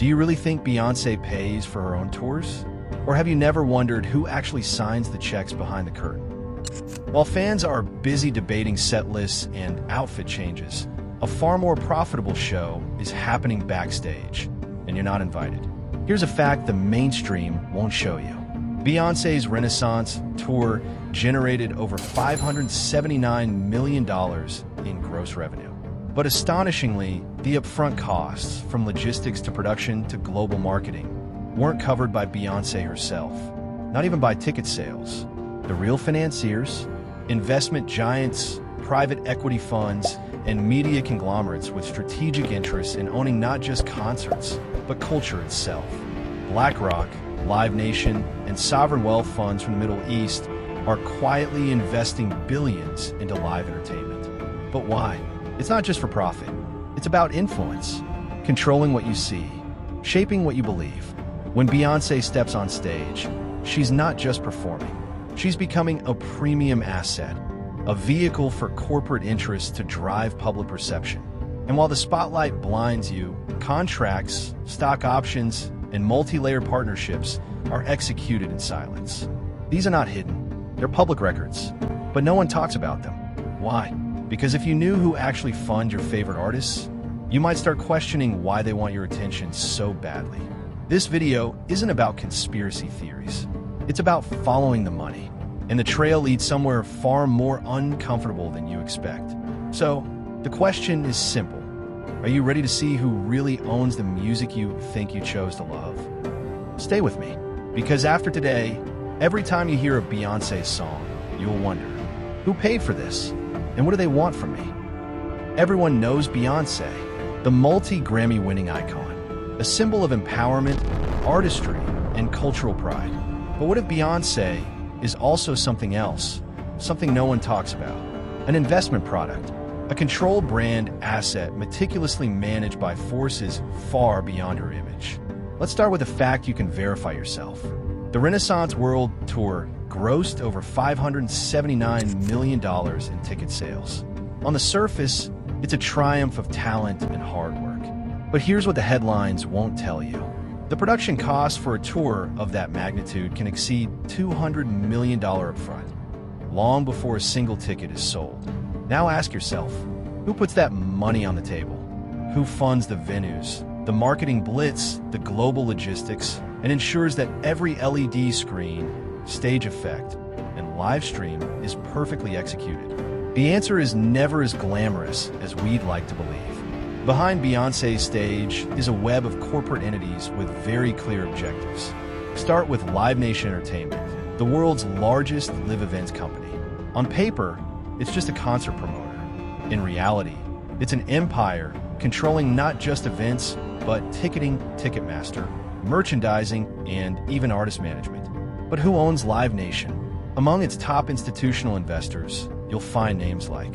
Do you really think Beyoncé pays for her own tours? Or have you never wondered who actually signs the checks behind the curtain? While fans are busy debating set lists and outfit changes, a far more profitable show is happening backstage, and you're not invited. Here's a fact the mainstream won't show you. Beyoncé's Renaissance tour generated over $579 million in gross revenue. But astonishingly, the upfront costs, from logistics to production to global marketing, weren't covered by Beyoncé herself, not even by ticket sales. The real financiers, investment giants, private equity funds, and media conglomerates with strategic interests in owning not just concerts, but culture itself. BlackRock, Live Nation, and sovereign wealth funds from the Middle East are quietly investing billions into live entertainment. But why? It's not just for profit. It's about influence, controlling what you see, shaping what you believe. When Beyoncé steps on stage, she's not just performing. She's becoming a premium asset, a vehicle for corporate interests to drive public perception. And while the spotlight blinds you, contracts, stock options, and multi-layered partnerships are executed in silence. These are not hidden. They're public records, but no one talks about them. Why? Because if you knew who actually fund your favorite artists, you might start questioning why they want your attention so badly. This video isn't about conspiracy theories. It's about following the money, and the trail leads somewhere far more uncomfortable than you expect. So, the question is simple. Are you ready to see who really owns the music you think you chose to love? Stay with me, because after today, every time you hear a Beyoncé song, you'll wonder, who paid for this? And what do they want from me? Everyone knows Beyoncé, the multi-Grammy-winning icon, a symbol of empowerment, artistry, and cultural pride. But what if Beyoncé is also something else, something no one talks about? An investment product, a controlled brand asset meticulously managed by forces far beyond her image. Let's start with a fact you can verify yourself. The Renaissance World Tour grossed over $579 million in ticket sales. On the surface, it's a triumph of talent and hard work. But here's what the headlines won't tell you. The production cost for a tour of that magnitude can exceed $200 million upfront, long before a single ticket is sold. Now ask yourself, who puts that money on the table? Who funds the venues, the marketing blitz, the global logistics, and ensures that every LED screen, stage effect, and live stream is perfectly executed? The answer is never as glamorous as we'd like to believe. Behind Beyoncé's stage is a web of corporate entities with very clear objectives. Start with Live Nation Entertainment, the world's largest live events company. On paper, it's just a concert promoter. In reality, it's an empire controlling not just events, but ticketing, Ticketmaster, merchandising, and even artist management. But who owns Live Nation? Among its top institutional investors, you'll find names like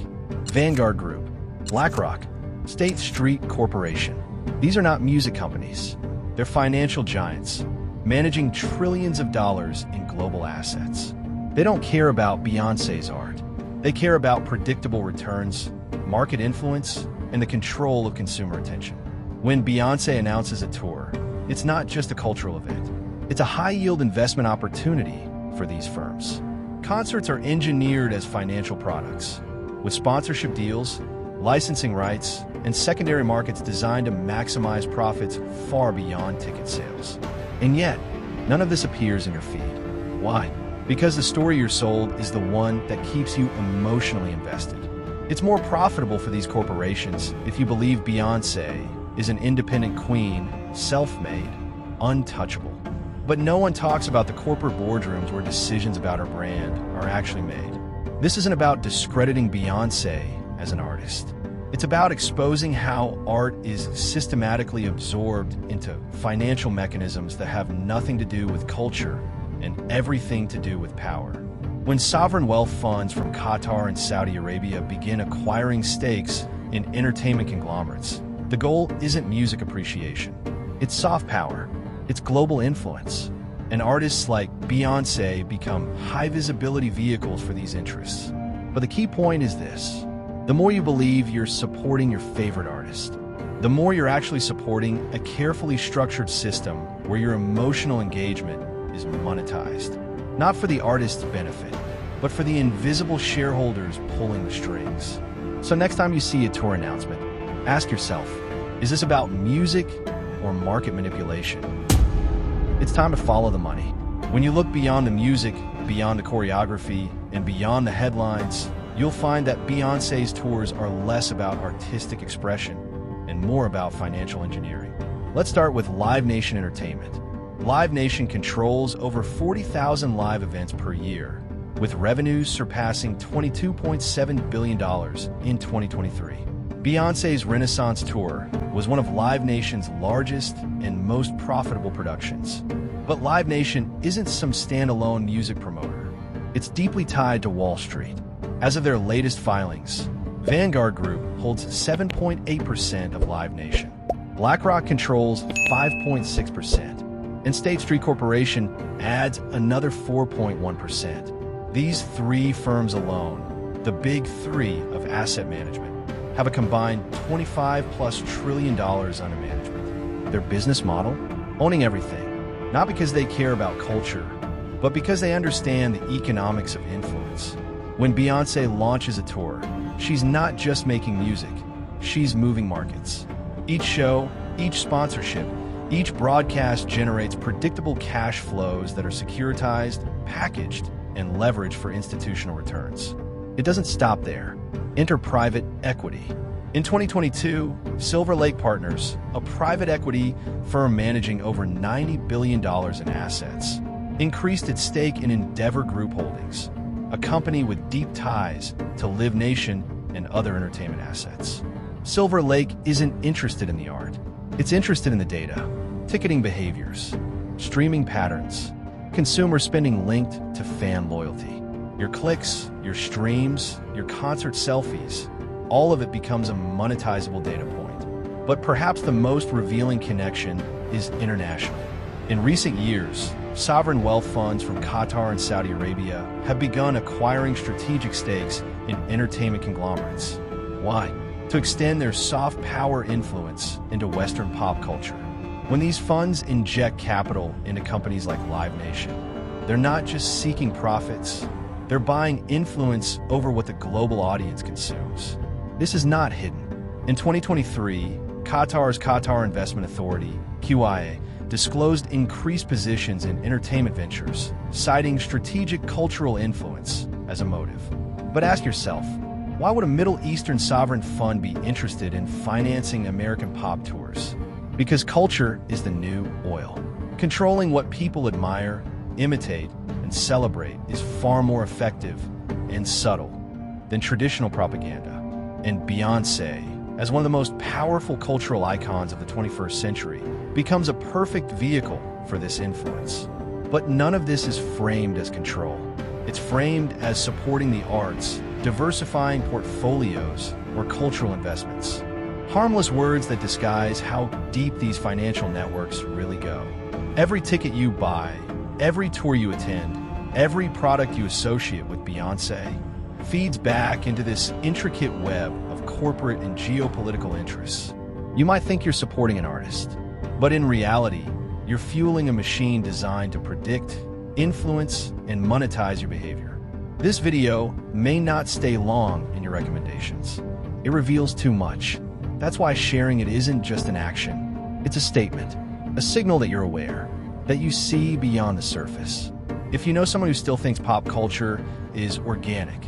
Vanguard Group, BlackRock, State Street Corporation. These are not music companies. They're financial giants, managing trillions of dollars in global assets. They don't care about Beyoncé's art. They care about predictable returns, market influence, and the control of consumer attention. When Beyoncé announces a tour, it's not just a cultural event. It's a high-yield investment opportunity for these firms. Concerts are engineered as financial products, with sponsorship deals, licensing rights, and secondary markets designed to maximize profits far beyond ticket sales. And yet, none of this appears in your feed. Why? Because the story you're sold is the one that keeps you emotionally invested. It's more profitable for these corporations if you believe Beyoncé is an independent queen, self-made, untouchable. But no one talks about the corporate boardrooms where decisions about her brand are actually made. This isn't about discrediting Beyoncé as an artist. It's about exposing how art is systematically absorbed into financial mechanisms that have nothing to do with culture and everything to do with power. When sovereign wealth funds from Qatar and Saudi Arabia begin acquiring stakes in entertainment conglomerates, the goal isn't music appreciation. It's soft power. It's global influence. And artists like Beyoncé become high-visibility vehicles for these interests. But the key point is this. The more you believe you're supporting your favorite artist, the more you're actually supporting a carefully structured system where your emotional engagement is monetized. Not for the artist's benefit, but for the invisible shareholders pulling the strings. So next time you see a tour announcement, ask yourself, is this about music or market manipulation? It's time to follow the money. When you look beyond the music, beyond the choreography, and beyond the headlines, you'll find that Beyoncé's tours are less about artistic expression and more about financial engineering. Let's start with Live Nation Entertainment. Live Nation controls over 40,000 live events per year, with revenues surpassing $22.7 billion in 2023. Beyoncé's Renaissance Tour was one of Live Nation's largest and most profitable productions. But Live Nation isn't some standalone music promoter. It's deeply tied to Wall Street. As of their latest filings, Vanguard Group holds 7.8% of Live Nation. BlackRock controls 5.6%, and State Street Corporation adds another 4.1%. These three firms alone, the big three of asset management, have a combined $25+ trillion under management. Their business model? Owning everything, not because they care about culture, but because they understand the economics of influence. When Beyoncé launches a tour, she's not just making music, she's moving markets. Each show, each sponsorship, each broadcast generates predictable cash flows that are securitized, packaged, and leveraged for institutional returns. It doesn't stop there. Enter private equity. In 2022, Silver Lake Partners, a private equity firm managing over $90 billion in assets, increased its stake in Endeavor Group Holdings, a company with deep ties to Live Nation and other entertainment assets. Silver Lake isn't interested in the art. It's interested in the data, ticketing behaviors, streaming patterns, consumer spending linked to fan loyalty. Your clicks, your streams, your concert selfies, all of it becomes a monetizable data point. But perhaps the most revealing connection is international. In recent years, sovereign wealth funds from Qatar and Saudi Arabia have begun acquiring strategic stakes in entertainment conglomerates. Why? To extend their soft power influence into Western pop culture. When these funds inject capital into companies like Live Nation, they're not just seeking profits, they're buying influence over what the global audience consumes. This is not hidden. In 2023, Qatar's Qatar Investment Authority, QIA, disclosed increased positions in entertainment ventures, citing strategic cultural influence as a motive. But ask yourself, why would a Middle Eastern sovereign fund be interested in financing American pop tours? Because culture is the new oil. Controlling what people admire, imitate, and celebrate is far more effective and subtle than traditional propaganda. And Beyoncé, as one of the most powerful cultural icons of the 21st century, becomes a perfect vehicle for this influence. But none of this is framed as control. It's framed as supporting the arts, diversifying portfolios, or cultural investments. Harmless words that disguise how deep these financial networks really go. Every ticket you buy, every tour you attend, every product you associate with Beyoncé feeds back into this intricate web of corporate and geopolitical interests. You might think you're supporting an artist, but in reality, you're fueling a machine designed to predict, influence, and monetize your behavior. This video may not stay long in your recommendations. It reveals too much. That's why sharing it isn't just an action. It's a statement, a signal that you're aware, that you see beyond the surface. If you know someone who still thinks pop culture is organic,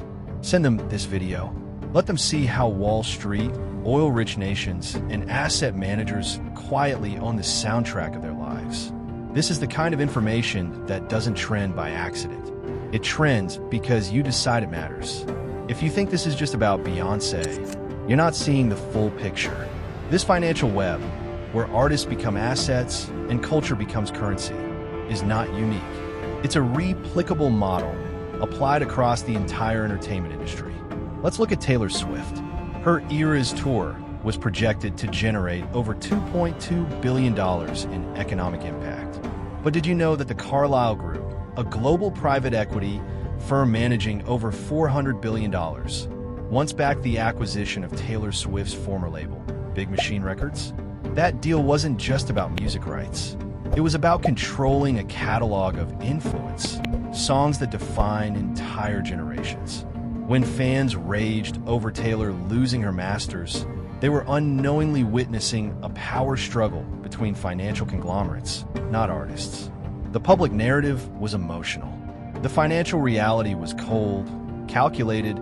send them this video. Let them see how Wall Street, oil-rich nations, and asset managers quietly own the soundtrack of their lives. This is the kind of information that doesn't trend by accident. It trends because you decide it matters. If you think this is just about Beyoncé, you're not seeing the full picture. This financial web, where artists become assets and culture becomes currency, is not unique. It's a replicable model applied across the entire entertainment industry. Let's look at Taylor Swift. Her Eras tour was projected to generate over $2.2 billion in economic impact. But did you know that the Carlyle Group, a global private equity firm managing over $400 billion, once backed the acquisition of Taylor Swift's former label? Big Machine Records. That deal wasn't just about music rights. It was about controlling a catalog of influence, songs that define entire generations. When fans raged over Taylor losing her masters, they were unknowingly witnessing a power struggle between financial conglomerates, not artists. The public narrative was emotional. The financial reality was cold, calculated,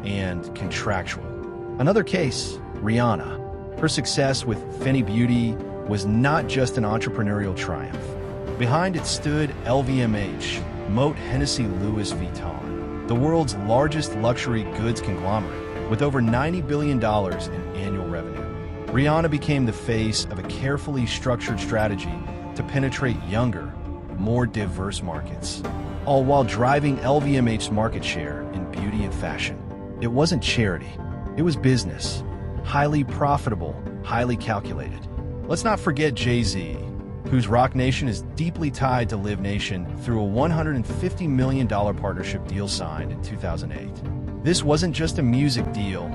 and contractual. Another case, Rihanna. Her success with Fenty Beauty was not just an entrepreneurial triumph. Behind it stood LVMH, Moët Hennessy Louis Vuitton, the world's largest luxury goods conglomerate, with over $90 billion in annual revenue. Rihanna became the face of a carefully structured strategy to penetrate younger, more diverse markets, all while driving LVMH's market share in beauty and fashion. It wasn't charity, it was business. Highly profitable, highly calculated. Let's not forget Jay-Z, whose Roc Nation is deeply tied to Live Nation through a $150 million partnership deal signed in 2008. This wasn't just a music deal,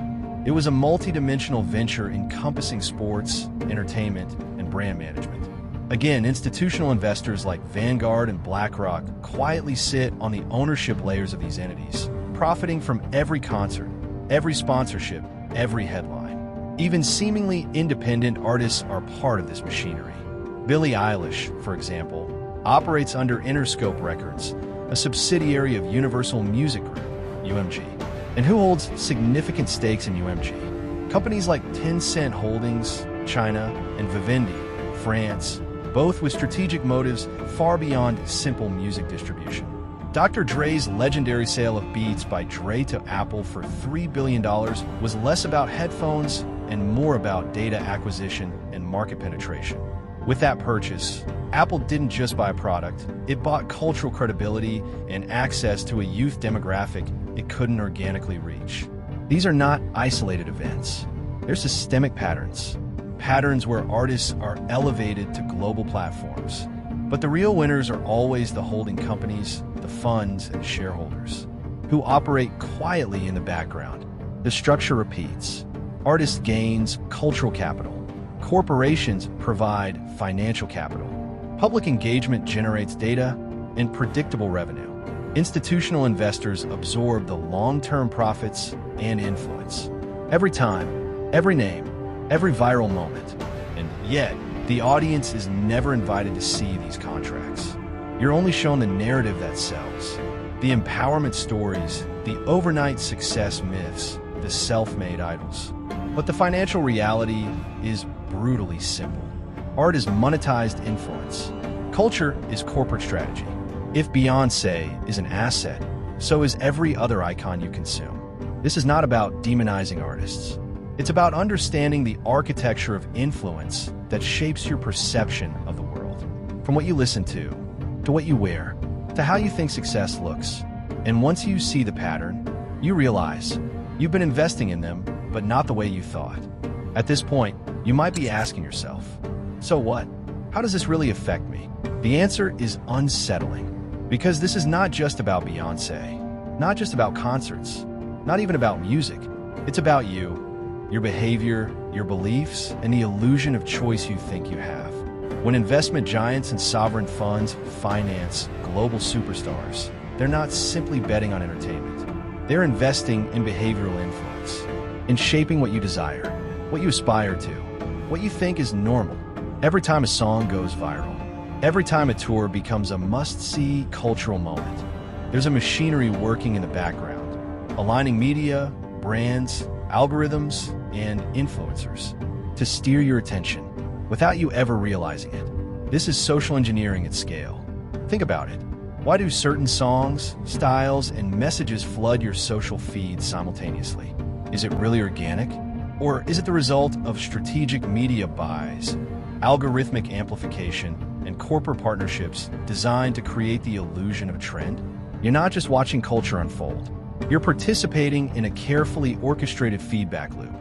it was a multi-dimensional venture encompassing sports, entertainment, and brand management. Again, institutional investors like Vanguard and BlackRock quietly sit on the ownership layers of these entities, profiting from every concert, every sponsorship, every headline. Even seemingly independent artists are part of this machinery. Billie Eilish, for example, operates under Interscope Records, a subsidiary of Universal Music Group, UMG. And who holds significant stakes in UMG? Companies like Tencent Holdings, China, and Vivendi, France, both with strategic motives far beyond simple music distribution. Dr. Dre's legendary sale of Beats by Dre to Apple for $3 billion was less about headphones and more about data acquisition and market penetration. With that purchase, Apple didn't just buy a product, it bought cultural credibility and access to a youth demographic it couldn't organically reach. These are not isolated events. They're systemic patterns. Patterns where artists are elevated to global platforms. But the real winners are always the holding companies, the funds, and shareholders, who operate quietly in the background. The structure repeats. Artist gains cultural capital. Corporations provide financial capital. Public engagement generates data and predictable revenue. Institutional investors absorb the long-term profits and influence. Every time, every name, every viral moment. And yet, the audience is never invited to see these contracts. You're only shown the narrative that sells. The empowerment stories, the overnight success myths, the self-made idols. But the financial reality is brutally simple. Art is monetized influence. Culture is corporate strategy. If Beyoncé is an asset, so is every other icon you consume. This is not about demonizing artists. It's about understanding the architecture of influence that shapes your perception of the world. From what you listen to what you wear, to how you think success looks. And once you see the pattern, you realize you've been investing in them, but not the way you thought. At this point, you might be asking yourself, so what? How does this really affect me? The answer is unsettling, because this is not just about Beyoncé, not just about concerts, not even about music. It's about you, your behavior, your beliefs, and the illusion of choice you think you have. When investment giants and sovereign funds finance global superstars, they're not simply betting on entertainment. They're investing in behavioral influence, in shaping what you desire, what you aspire to, what you think is normal. Every time a song goes viral, every time a tour becomes a must-see cultural moment, there's a machinery working in the background, aligning media, brands, algorithms, and influencers to steer your attention without you ever realizing it. This is social engineering at scale. Think about it. Why do certain songs, styles, and messages flood your social feed simultaneously? Is it really organic? Or is it the result of strategic media buys, algorithmic amplification, and corporate partnerships designed to create the illusion of a trend? You're not just watching culture unfold. You're participating in a carefully orchestrated feedback loop,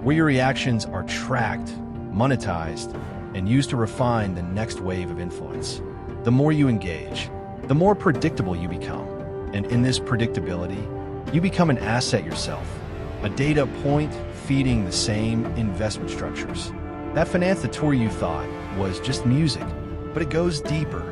where your reactions are tracked, monetized, and used to refine the next wave of influence. The more you engage, the more predictable you become. And in this predictability, you become an asset yourself, a data point feeding the same investment structures that finance the tour you thought was just music. But it goes deeper.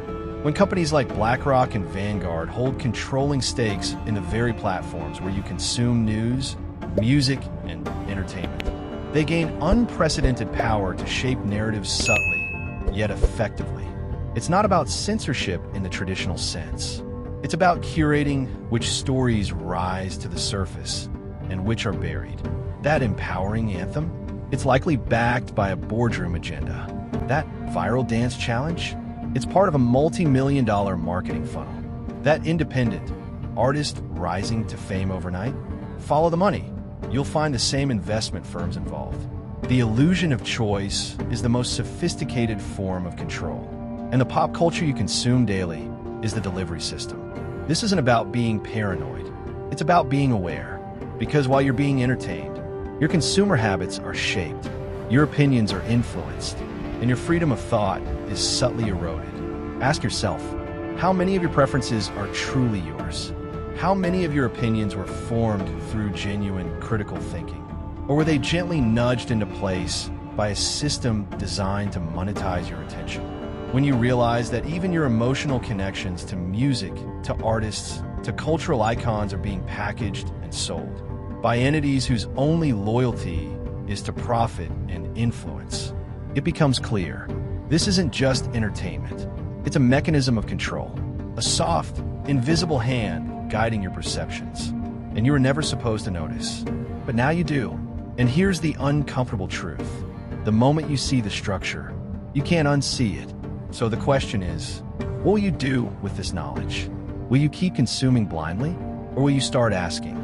When companies like BlackRock and Vanguard hold controlling stakes in the very platforms where you consume news, music, and entertainment, they gain unprecedented power to shape narratives subtly, yet effectively. It's not about censorship in the traditional sense. It's about curating which stories rise to the surface and which are buried. That empowering anthem, it's likely backed by a boardroom agenda. That viral dance challenge, it's part of a multi-million-dollar marketing funnel. That independent artist rising to fame overnight, follow the money. You'll find the same investment firms involved. The illusion of choice is the most sophisticated form of control. And the pop culture you consume daily is the delivery system. This isn't about being paranoid. It's about being aware. Because while you're being entertained, your consumer habits are shaped, your opinions are influenced, and your freedom of thought is subtly eroded. Ask yourself, how many of your preferences are truly yours? How many of your opinions were formed through genuine critical thinking? Or were they gently nudged into place by a system designed to monetize your attention? When you realize that even your emotional connections to music, to artists, to cultural icons are being packaged and sold by entities whose only loyalty is to profit and influence, it becomes clear. This isn't just entertainment. It's a mechanism of control, a soft, invisible hand guiding your perceptions. And you were never supposed to notice. But now you do. And here's the uncomfortable truth. The moment you see the structure, you can't unsee it. So the question is, what will you do with this knowledge? Will you keep consuming blindly? Or will you start asking,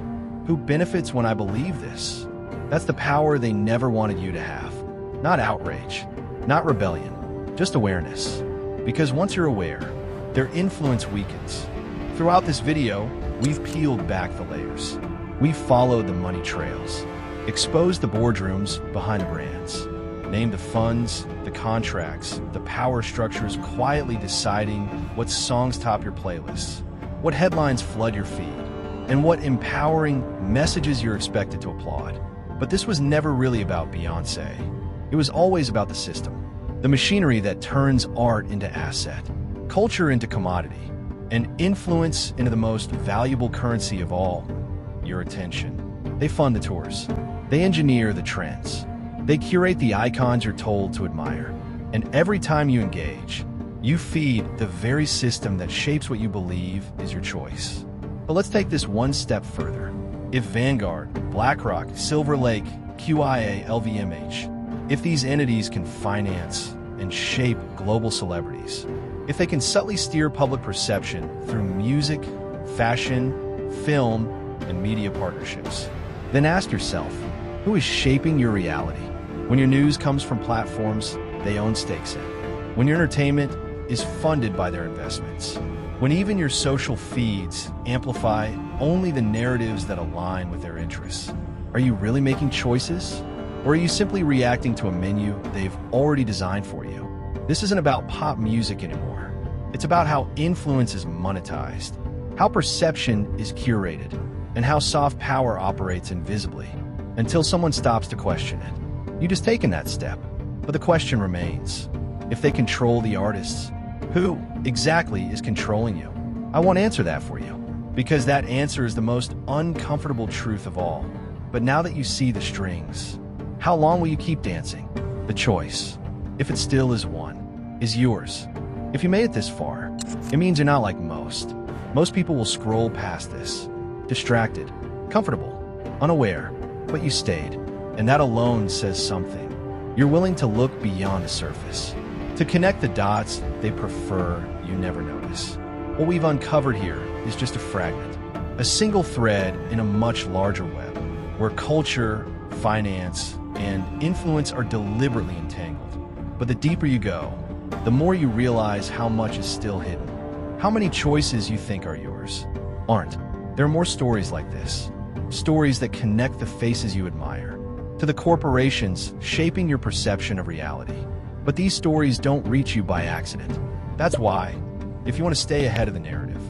who benefits when I believe this? That's the power they never wanted you to have. Not outrage, not rebellion, just awareness. Because once you're aware, their influence weakens. Throughout this video, we've peeled back the layers. We've followed the money trails, exposed the boardrooms behind the brands, named the funds, the contracts, the power structures quietly deciding what songs top your playlists, what headlines flood your feed, and what empowering messages you're expected to applaud. But this was never really about Beyoncé. It was always about the system, the machinery that turns art into asset, culture into commodity, and influence into the most valuable currency of all, your attention. They fund the tours. They engineer the trends. They curate the icons you're told to admire. And every time you engage, you feed the very system that shapes what you believe is your choice. But let's take this one step further. If Vanguard, BlackRock, Silver Lake, QIA, LVMH, if these entities can finance and shape global celebrities, if they can subtly steer public perception through music, fashion, film, and media partnerships, then ask yourself, who is shaping your reality? When your news comes from platforms they own stakes in, when your entertainment is funded by their investments, when even your social feeds amplify only the narratives that align with their interests, are you really making choices? Or are you simply reacting to a menu they've already designed for you? This isn't about pop music anymore. It's about how influence is monetized, how perception is curated, and how soft power operates invisibly until someone stops to question it. You just taken that step, but the question remains. If they control the artists, who exactly is controlling you? I won't answer that for you, because that answer is the most uncomfortable truth of all. But now that you see the strings, how long will you keep dancing? The choice, if it still is one, is yours. If you made it this far, it means you're not like most. Most people will scroll past this, distracted, comfortable, unaware, but you stayed. And that alone says something. You're willing to look beyond the surface, to connect the dots they prefer you never notice. What we've uncovered here is just a fragment, a single thread in a much larger web, where culture, finance, and influence are deliberately entangled. But the deeper you go, the more you realize how much is still hidden. How many choices you think are yours aren't. There are more stories like this, stories that connect the faces you admire to the corporations shaping your perception of reality. But these stories don't reach you by accident. That's why, if you want to stay ahead of the narrative,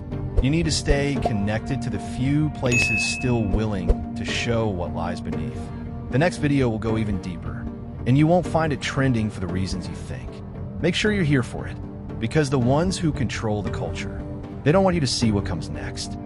you need to stay connected to the few places still willing to show what lies beneath. The next video will go even deeper, and you won't find it trending for the reasons you think. Make sure you're here for it, because the ones who control the culture, they don't want you to see what comes next.